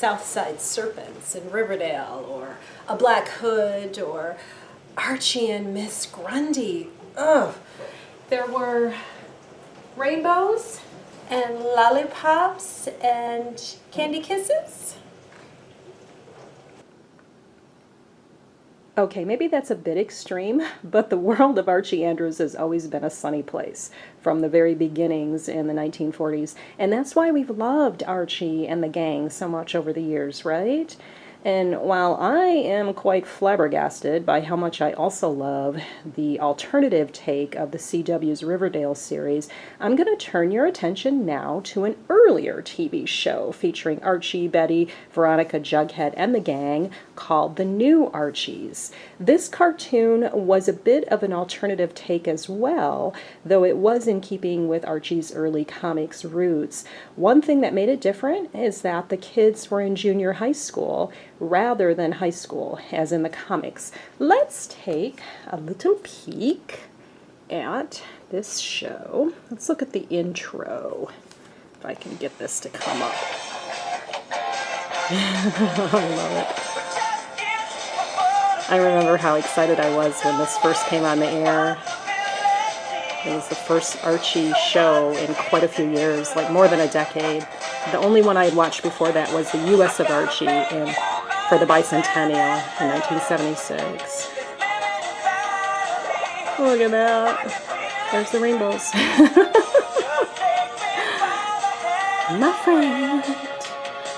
Southside Serpents in Riverdale, or A Black Hood, or Archie and Miss Grundy. Ugh. There were rainbows and lollipops and candy kisses. Okay, maybe that's a bit extreme, but the world of Archie Andrews has always been a sunny place from the very beginnings in the 1940s. And that's why we've loved Archie and the gang so much over the years, right? And while I am quite flabbergasted by how much I also love the alternative take of the CW's Riverdale series, I'm going to turn your attention now to an earlier TV show featuring Archie, Betty, Veronica, Jughead, and the gang called The New Archies. This cartoon was a bit of an alternative take as well, though it was in keeping with Archie's early comics roots. One thing that made it different is that the kids were in junior high school rather than high school, as in the comics. Let's take a little peek at this show. Let's look at the intro, if I can get this to come up. I love it. I remember how excited I was when this first came on the air. It was the first Archie show in quite a few years, like more than a decade. The only one I had watched before that was the U.S. of Archie for the bicentennial in 1976. Look at that. There's the rainbows. My friend,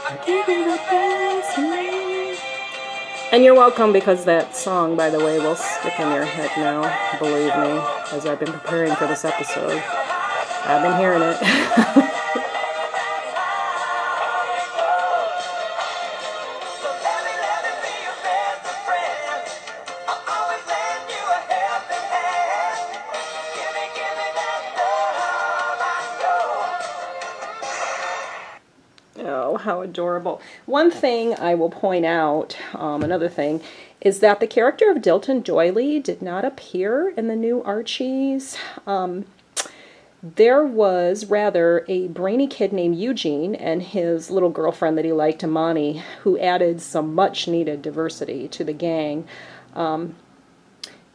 I give you the best. And you're welcome, because that song, by the way, will stick in your head now, believe me, as I've been preparing for this episode. I've been hearing it. Oh, how adorable. One thing I will point out, another thing, is that the character of Dilton Doily did not appear in the New Archies. There was rather a brainy kid named Eugene and his little girlfriend that he liked, Imani, who added some much-needed diversity to the gang.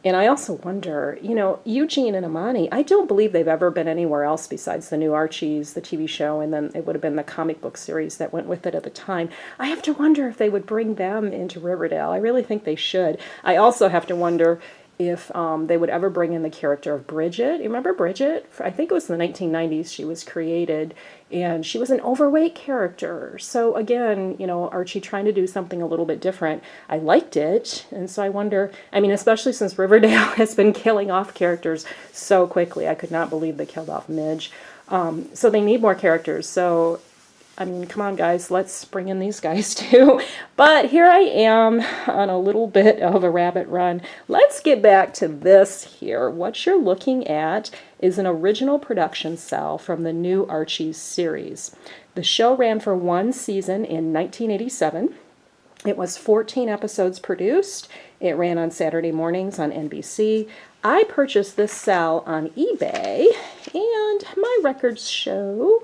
And I also wonder, you know, Eugene and Imani, I don't believe they've ever been anywhere else besides the New Archies, the TV show, and then it would have been the comic book series that went with it at the time. I have to wonder if they would bring them into Riverdale. I really think they should. I also have to wonder if they would ever bring in the character of Bridget. You remember Bridget? I think it was in the 1990s she was created, and she was an overweight character. So again, you know, Archie trying to do something a little bit different. I liked it, and so I wonder, I mean, especially since Riverdale has been killing off characters so quickly. I could not believe they killed off Midge. So they need more characters. So I mean, come on, guys, let's bring in these guys, too. But here I am on a little bit of a rabbit run. Let's get back to this here. What you're looking at is an original production cell from the New Archies series. The show ran for one season in 1987. It was 14 episodes produced. It ran on Saturday mornings on NBC. I purchased this cell on eBay, and my records show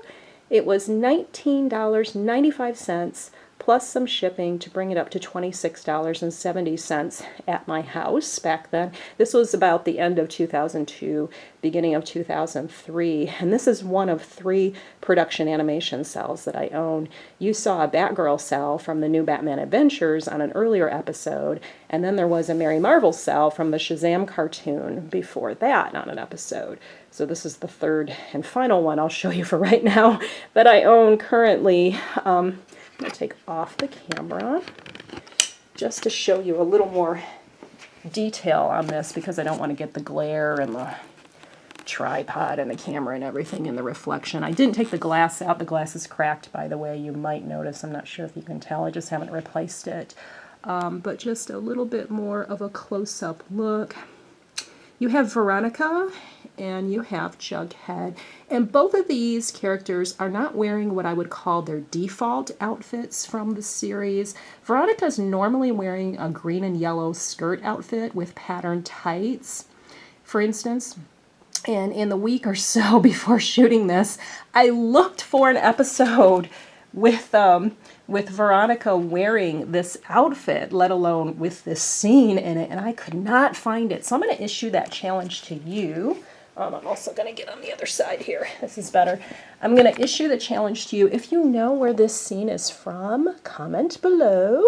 it was $19.95 plus some shipping to bring it up to $26.70 at my house back then. This was about the end of 2002, beginning of 2003, and this is one of 3 production animation cells that I own. You saw a Batgirl cell from the new Batman Adventures on an earlier episode, and then there was a Mary Marvel cell from the Shazam cartoon before that on an episode. So this is the 3rd and final one I'll show you for right now that I own currently. I'm going to take off the camera just to show you a little more detail on this, because I don't want to get the glare and the tripod and the camera and everything in the reflection. I didn't take the glass out. The glass is cracked, by the way. You might notice. I'm not sure if you can tell. I just haven't replaced it. But just a little bit more of a close-up look. You have Veronica and you have Jughead. And both of these characters are not wearing what I would call their default outfits from the series. Veronica's normally wearing a green and yellow skirt outfit with patterned tights, for instance. And in the week or so before shooting this, I looked for an episode with with Veronica wearing this outfit, let alone with this scene in it, and I could not find it. So I'm going to issue that challenge to you. I'm also going to get on the other side here. This is better. I'm going to issue the challenge to you. If you know where this scene is from, comment below,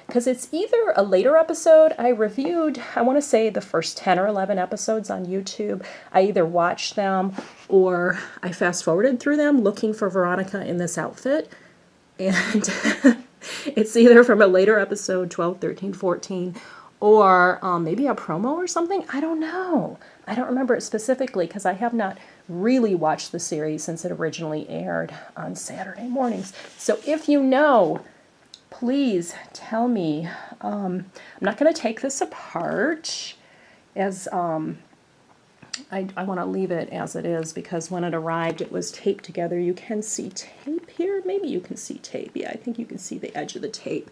because it's either a later episode. I reviewed, I want to say, the first 10 or 11 episodes on YouTube. I either watched them or I fast-forwarded through them looking for Veronica in this outfit. And it's either from a later episode, 12, 13, 14, or maybe a promo or something. I don't know. I don't remember it specifically because I have not really watched the series since it originally aired on Saturday mornings. So if you know, please tell me. I'm not going to take this apart as I want to leave it as it is because when it arrived it was taped together. You can see tape here. Maybe you can see tape. Yeah, I think you can see the edge of the tape.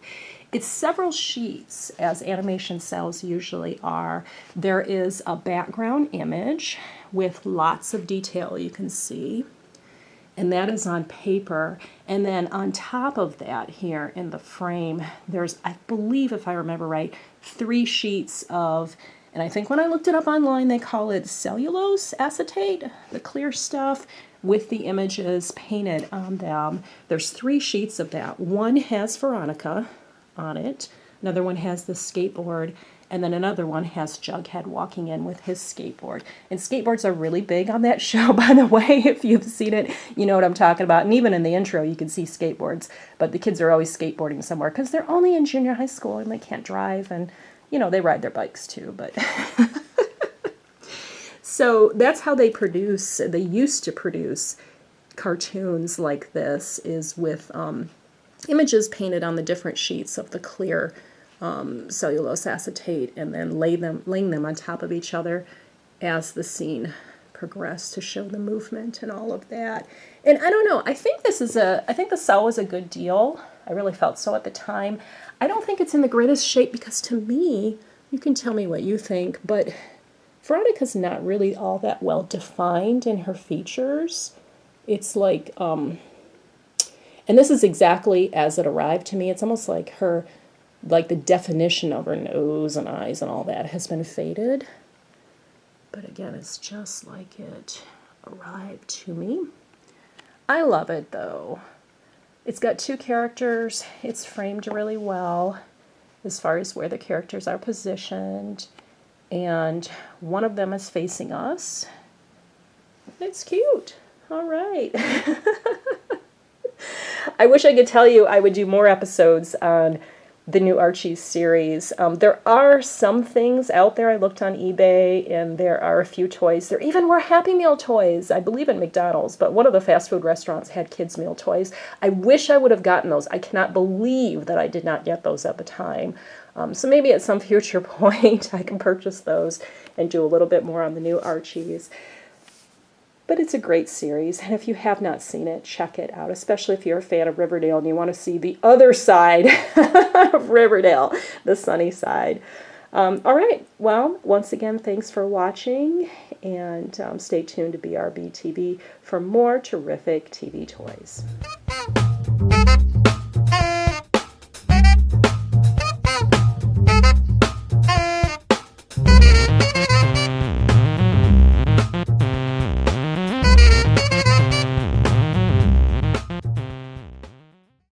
It's several sheets, as animation cells usually are. There is a background image with lots of detail you can see, and that is on paper. And then on top of that here in the frame, there's, I believe if I remember right, 3 sheets of, and I think when I looked it up online, they call it cellulose acetate, the clear stuff with the images painted on them. There's 3 sheets of that. One has Veronica on it, another one has the skateboard, and then another one has Jughead walking in with his skateboard. And skateboards are really big on that show, by the way. If you've seen it, you know what I'm talking about. And even in the intro, you can see skateboards. But the kids are always skateboarding somewhere because they're only in junior high school and they can't drive. And, you know, they ride their bikes too. But so that's how they produce. They used to produce cartoons like this, is with images painted on the different sheets of the clear cellulose acetate, and then laying them on top of each other as the scene progressed to show the movement and all of that. And I don't know, I think the cell was a good deal. I really felt so at the time. I don't think it's in the greatest shape because to me, you can tell me what you think, but Veronica's not really all that well defined in her features. It's like, and this is exactly as it arrived to me. It's almost like her, like the definition of her nose and eyes and all that has been faded. But again, it's just like it arrived to me. I love it though. It's got 2 characters. It's framed really well as far as where the characters are positioned. And one of them is facing us. It's cute. All right. I wish I could tell you I would do more episodes on the new Archies series. There are some things out there. I looked on eBay, and there are a few toys. There even were Happy Meal toys, I believe in McDonald's, but one of the fast food restaurants had kids' meal toys. I wish I would have gotten those. I cannot believe that I did not get those at the time. So maybe at some future point I can purchase those and do a little bit more on the new Archies. But it's a great series, and if you have not seen it, check it out, especially if you're a fan of Riverdale and you want to see the other side of Riverdale, the sunny side. All right, well, once again, thanks for watching, and stay tuned to BRBTV for more terrific TV toys.